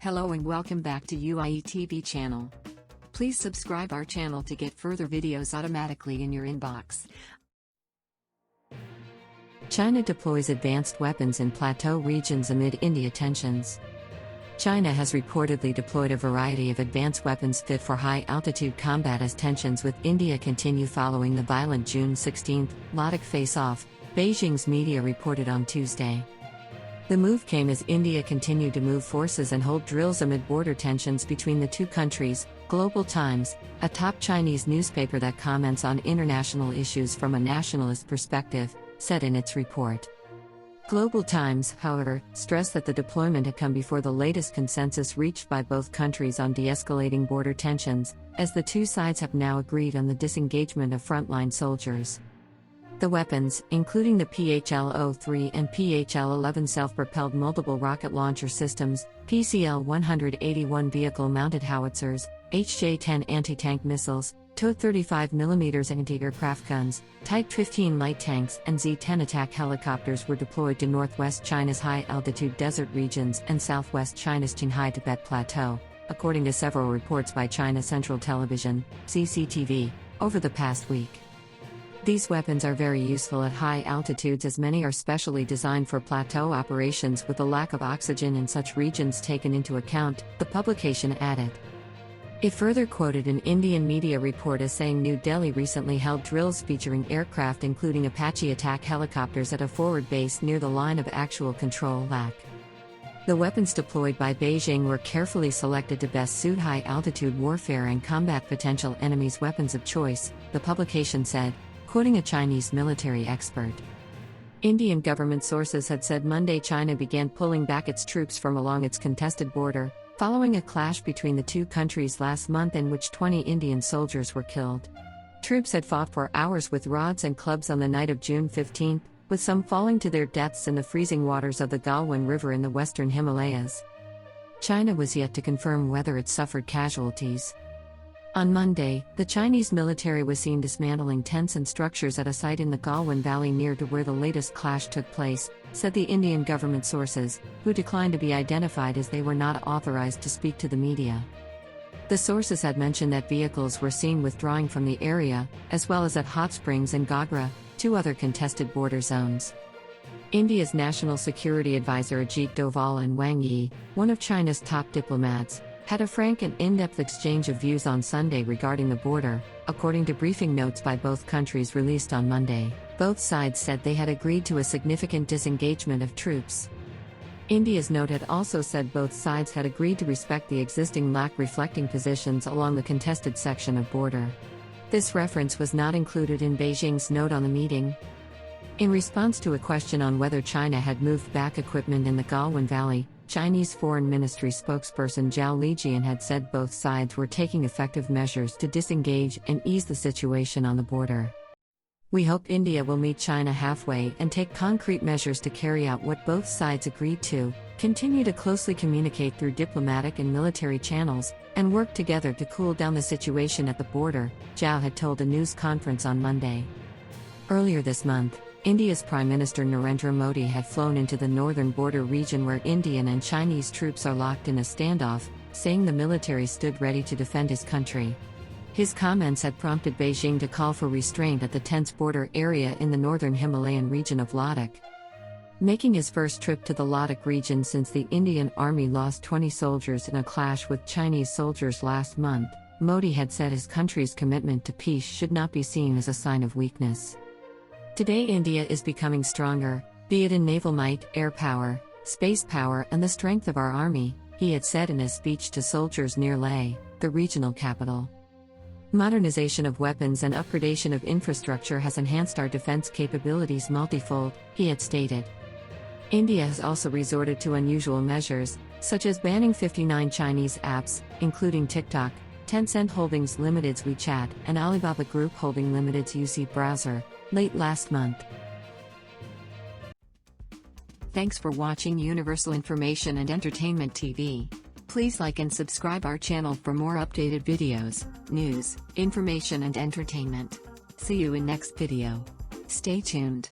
Hello and welcome back to UIE TV channel. Please subscribe our channel to get further videos automatically in your inbox. China deploys advanced weapons in Plateau regions amid India tensions. China has reportedly deployed a variety of advanced weapons fit for high-altitude combat as tensions with India continue following the violent June 16 Ladakh face-off, Beijing's media reported on Tuesday. The move came as India continued to move forces and hold drills amid border tensions between the two countries. Global Times, a top Chinese newspaper that comments on international issues from a nationalist perspective, said in its report. Global Times, however, stressed that the deployment had come before the latest consensus reached by both countries on de-escalating border tensions, as the two sides have now agreed on the disengagement of frontline soldiers. The weapons, including the PHL-03 and PHL-11 self-propelled multiple rocket launcher systems, PCL-181 vehicle-mounted howitzers, HJ-10 anti-tank missiles, TO-35mm anti-aircraft guns, Type 15 light tanks and Z-10 attack helicopters were deployed to northwest China's high-altitude desert regions and southwest China's Qinghai-Tibet Plateau, according to several reports by China Central Television, CCTV, over the past week. These weapons are very useful at high altitudes as many are specially designed for plateau operations with the lack of oxygen in such regions taken into account, the publication added. It further quoted an Indian media report as saying New Delhi recently held drills featuring aircraft including Apache attack helicopters at a forward base near the line of actual control Ladakh. The weapons deployed by Beijing were carefully selected to best suit high-altitude warfare and combat potential enemies' weapons of choice, the publication said, quoting a Chinese military expert. Indian government sources had said Monday China began pulling back its troops from along its contested border, following a clash between the two countries last month in which 20 Indian soldiers were killed. Troops had fought for hours with rods and clubs on the night of June 15, with some falling to their deaths in the freezing waters of the Galwan River in the western Himalayas. China was yet to confirm whether it suffered casualties. On Monday, the Chinese military was seen dismantling tents and structures at a site in the Galwan Valley near to where the latest clash took place, said the Indian government sources, who declined to be identified as they were not authorized to speak to the media. The sources had mentioned that vehicles were seen withdrawing from the area, as well as at Hot Springs and Gagra, two other contested border zones. India's National Security Advisor Ajit Doval and Wang Yi, one of China's top diplomats, had a frank and in-depth exchange of views on Sunday regarding the border, according to briefing notes by both countries released on Monday. Both sides said they had agreed to a significant disengagement of troops. India's note had also said both sides had agreed to respect the existing lack-reflecting positions along the contested section of border. This reference was not included in Beijing's note on the meeting. In response to a question on whether China had moved back equipment in the Galwan Valley, Chinese Foreign Ministry spokesperson Zhao Lijian had said both sides were taking effective measures to disengage and ease the situation on the border. We hope India will meet China halfway and take concrete measures to carry out what both sides agreed to, continue to closely communicate through diplomatic and military channels, and work together to cool down the situation at the border, Zhao had told a news conference on Monday. Earlier this month, India's Prime Minister Narendra Modi had flown into the northern border region where Indian and Chinese troops are locked in a standoff, saying the military stood ready to defend his country. His comments had prompted Beijing to call for restraint at the tense border area in the northern Himalayan region of Ladakh. Making his first trip to the Ladakh region since the Indian army lost 20 soldiers in a clash with Chinese soldiers last month, Modi had said his country's commitment to peace should not be seen as a sign of weakness. Today India is becoming stronger, be it in naval might, air power, space power and the strength of our army, he had said in his speech to soldiers near Leh, the regional capital. Modernization of weapons and upgradation of infrastructure has enhanced our defense capabilities multifold, he had stated. India has also resorted to unusual measures, such as banning 59 Chinese apps, including TikTok, Tencent Holdings Limited's WeChat, and Alibaba Group Holding Limited's UC browser, late last month. Thanks for watching Universal Information and Entertainment TV. Please like and subscribe our channel for more updated videos, news, information and entertainment. See you in next video. Stay tuned.